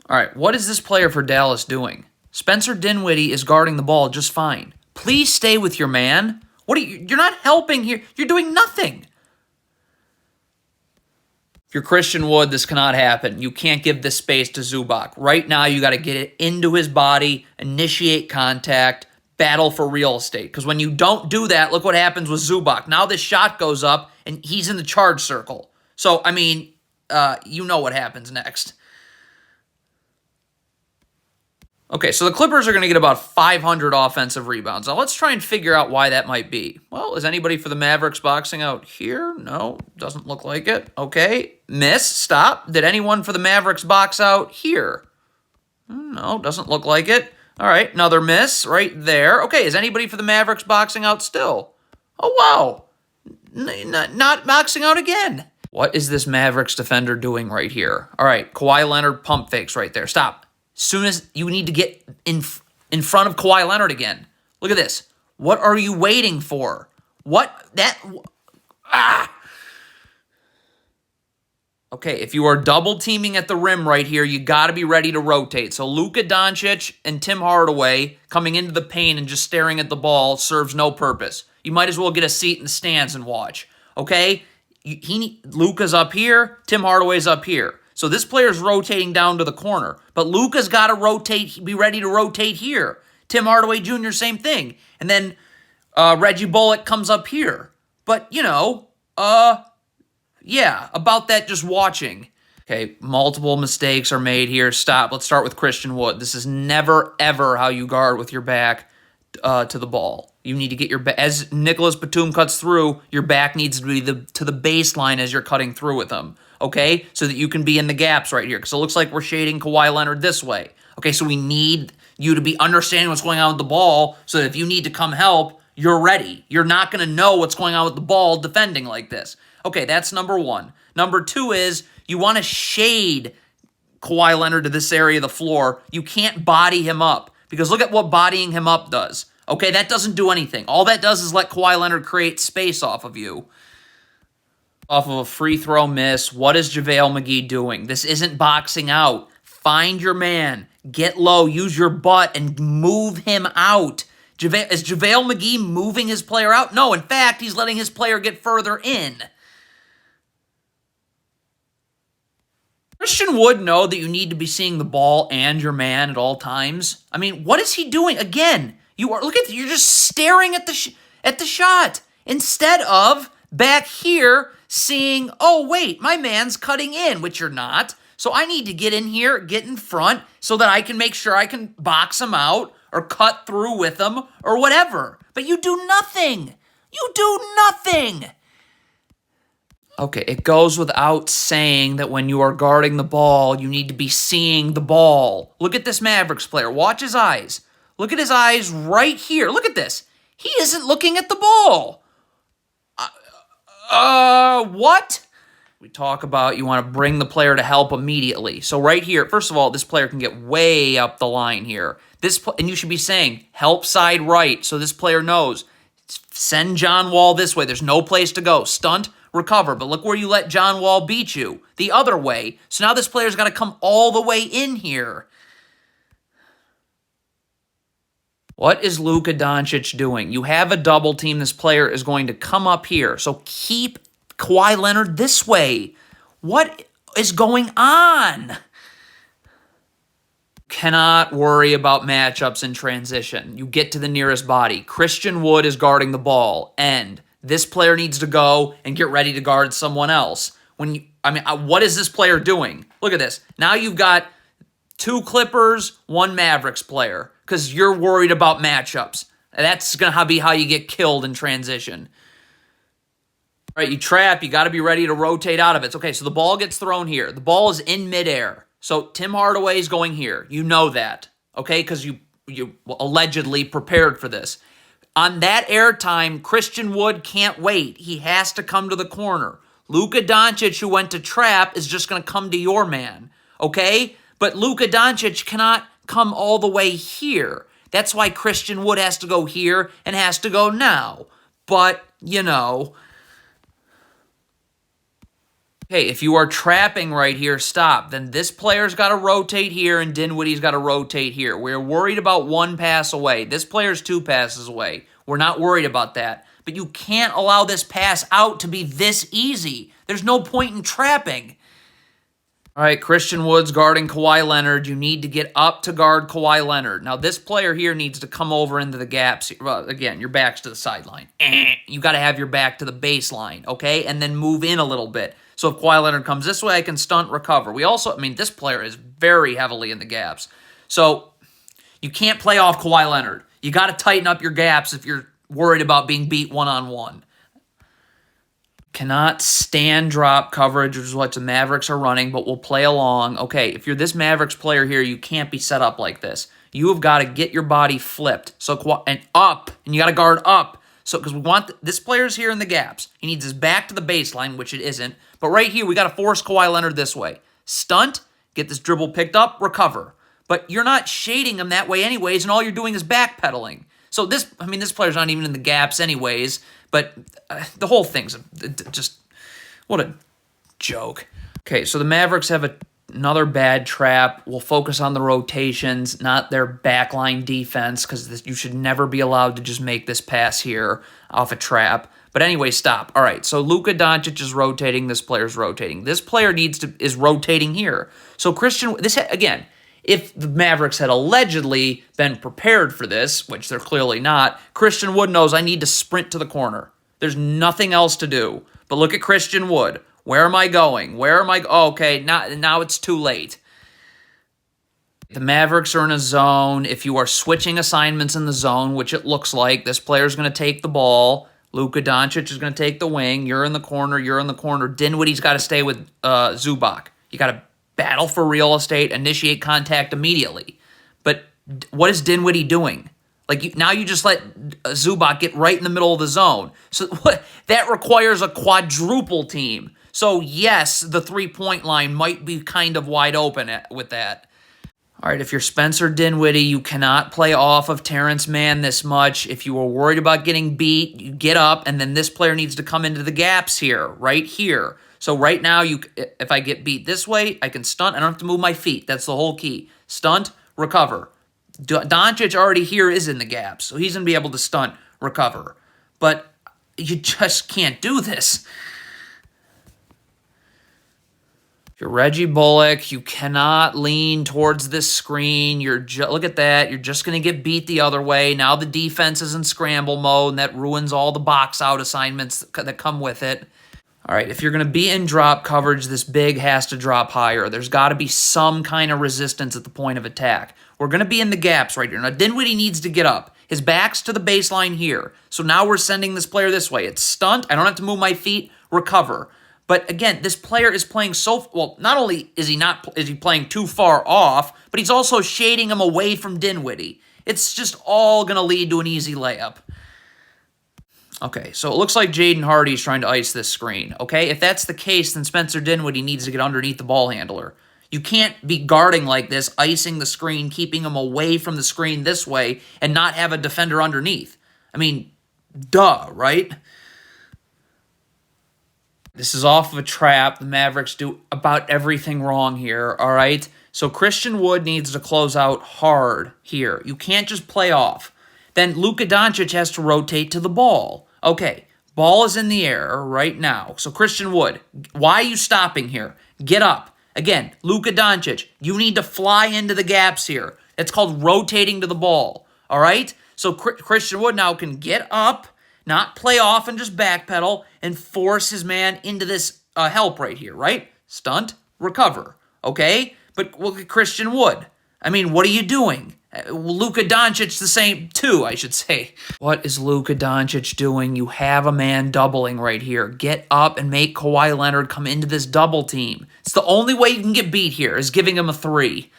All right, what is this player for Dallas doing? Spencer Dinwiddie is guarding the ball just fine. Please stay with your man. What are you? You're not helping here. You're doing nothing. If you're Christian Wood, this cannot happen. You can't give this space to Zubac. Right now, you got to get it into his body, initiate contact, battle for real estate. Because when you don't do that, look what happens with Zubac. Now this shot goes up, and he's in the charge circle. So, I mean, you know what happens next. Okay, so the Clippers are going to get about 500 offensive rebounds. Now, let's try and figure out why that might be. Well, is anybody for the Mavericks boxing out here? No, doesn't look like it. Okay, miss, stop. Did anyone for the Mavericks box out here? No, doesn't look like it. All right, another miss right there. Okay, is anybody for the Mavericks boxing out still? Oh, wow. Not boxing out again. What is this Mavericks defender doing right here? All right, Kawhi Leonard pump fakes right there. Stop. Soon as you need to get in front of Kawhi Leonard again. Look at this. What are you waiting for? Okay, if you are double teaming at the rim right here, you got to be ready to rotate. So Luka Doncic and Tim Hardaway coming into the paint and just staring at the ball serves no purpose. You might as well get a seat in the stands and watch. Okay? Luka's up here, Tim Hardaway's up here. So this player's rotating down to the corner. But Luka's got to rotate, be ready to rotate here. Tim Hardaway Jr., same thing. And then Reggie Bullock comes up here. But, yeah, about that just watching. Okay, multiple mistakes are made here. Stop. Let's start with Christian Wood. This is never, ever how you guard with your back to the ball. You need to get your back. As Nicholas Batum cuts through, your back needs to be to the baseline as you're cutting through with him. Okay, so that you can be in the gaps right here. Because it looks like we're shading Kawhi Leonard this way. Okay, so we need you to be understanding what's going on with the ball so that if you need to come help, you're ready. You're not going to know what's going on with the ball defending like this. Okay, that's number one. Number two is you want to shade Kawhi Leonard to this area of the floor. You can't body him up because look at what bodying him up does. Okay, that doesn't do anything. All that does is let Kawhi Leonard create space off of you. Off of a free throw miss. What is JaVale McGee doing? This isn't boxing out. Find your man. Get low. Use your butt and move him out. Is JaVale McGee moving his player out? No, in fact, he's letting his player get further in. Christian Wood know that you need to be seeing the ball and your man at all times. I mean, what is he doing? Again, you're just staring at the shot instead of back here seeing, oh, wait, my man's cutting in, which you're not. So I need to get in here, get in front, so that I can make sure I can box him out or cut through with him or whatever. But you do nothing. You do nothing. Okay, it goes without saying that when you are guarding the ball, you need to be seeing the ball. Look at this Mavericks player. Watch his eyes. Look at his eyes right here. Look at this. He isn't looking at the ball. What? We talk about you want to bring the player to help immediately. So right here, first of all, this player can get way up the line here. And you should be saying, help side right, so this player knows. Send John Wall this way. There's no place to go. Stunt, recover. But look where you let John Wall beat you. The other way. So now this player's got to come all the way in here. What is Luka Doncic doing? You have a double team. This player is going to come up here. So keep Kawhi Leonard this way. What is going on? Cannot worry about matchups in transition. You get to the nearest body. Christian Wood is guarding the ball. And this player needs to go and get ready to guard someone else. What is this player doing? Look at this. Now you've got 2 Clippers, 1 Mavericks player. Because you're worried about matchups. That's going to be how you get killed in transition. All right, you trap. You got to be ready to rotate out of it. Okay, so the ball gets thrown here. The ball is in midair. So Tim Hardaway is going here. You know that, okay? Because you allegedly prepared for this. On that airtime, Christian Wood can't wait. He has to come to the corner. Luka Doncic, who went to trap, is just going to come to your man, okay? But Luka Doncic cannot come all the way here. That's why Christian Wood has to go here and has to go now. But, Okay, if you are trapping right here, stop. Then this player's got to rotate here and Dinwiddie's got to rotate here. We're worried about one pass away. This player's 2 passes away. We're not worried about that. But you can't allow this pass out to be this easy. There's no point in trapping. All right, Christian Wood's guarding Kawhi Leonard. You need to get up to guard Kawhi Leonard. Now, this player here needs to come over into the gaps. Well, again, your back's to the sideline. You got to have your back to the baseline, okay? And then move in a little bit. So if Kawhi Leonard comes this way, I can stunt, recover. We also, this player is very heavily in the gaps. So you can't play off Kawhi Leonard. You got to tighten up your gaps if you're worried about being beat one-on-one. Cannot stand drop coverage, which is what the Mavericks are running, but we'll play along. Okay, if you're this Mavericks player here, you can't be set up like this. You have got to get your body flipped. And up, and you got to guard up. So, because we want, this player's here in the gaps. He needs his back to the baseline, which it isn't. But right here, we got to force Kawhi Leonard this way. Stunt, get this dribble picked up, recover. But you're not shading him that way anyways, and all you're doing is backpedaling. So this player's not even in the gaps anyways, but the whole thing's just, what a joke. Okay, so the Mavericks have another bad trap. We'll focus on the rotations, not their backline defense, because you should never be allowed to just make this pass here off a trap. But anyway, stop. All right, so Luka Doncic is rotating. This player's rotating. This player is rotating here. So again, if the Mavericks had allegedly been prepared for this, which they're clearly not, Christian Wood knows I need to sprint to the corner. There's nothing else to do. But look at Christian Wood. Where am I going? Oh, okay, now it's too late. The Mavericks are in a zone. If you are switching assignments in the zone, which it looks like, this player's going to take the ball. Luka Doncic is going to take the wing. You're in the corner. Dinwiddie's got to stay with Zubac. You got to battle for real estate, initiate contact immediately. But what is Dinwiddie doing? Now you just let Zubac get right in the middle of the zone. So that requires a quadruple team. So yes, the 3-point line might be kind of wide open with that. All right, if you're Spencer Dinwiddie, you cannot play off of Terrence Mann this much. If you were worried about getting beat, you get up, and then this player needs to come into the gaps here, right here. So right now, if I get beat this way, I can stunt. I don't have to move my feet. That's the whole key. Stunt, recover. Doncic already here is in the gaps, so he's going to be able to stunt, recover. But you just can't do this. If you're Reggie Bullock, you cannot lean towards this screen. Look at that. You're just going to get beat the other way. Now the defense is in scramble mode, and that ruins all the box-out assignments that come with it. All right, if you're going to be in drop coverage, this big has to drop higher. There's got to be some kind of resistance at the point of attack. We're going to be in the gaps right here. Now, Dinwiddie needs to get up. His back's to the baseline here. So now we're sending this player this way. It's stunt. I don't have to move my feet. Recover. But again, this player is playing not only is he playing too far off, but he's also shading him away from Dinwiddie. It's just all going to lead to an easy layup. Okay, so it looks like Jaden Hardy's trying to ice this screen. Okay, if that's the case, then Spencer Dinwiddie needs to get underneath the ball handler. You can't be guarding like this, icing the screen, keeping him away from the screen this way, and not have a defender underneath. Duh, right? This is off of a trap. The Mavericks do about everything wrong here, all right? So Christian Wood needs to close out hard here. You can't just play off. Then Luka Doncic has to rotate to the ball. Okay, ball is in the air right now. So Christian Wood, why are you stopping here? Get up. Again, Luka Doncic, you need to fly into the gaps here. It's called rotating to the ball, all right? So Christian Wood now can get up, not play off and just backpedal, and force his man into this help right here, right? Stunt, recover, okay? But look at Christian Wood. What are you doing? Luka Doncic the same too, I should say. What is Luka Doncic doing? You have a man doubling right here. Get up and make Kawhi Leonard come into this double team. It's the only way you can get beat here is giving him a 3.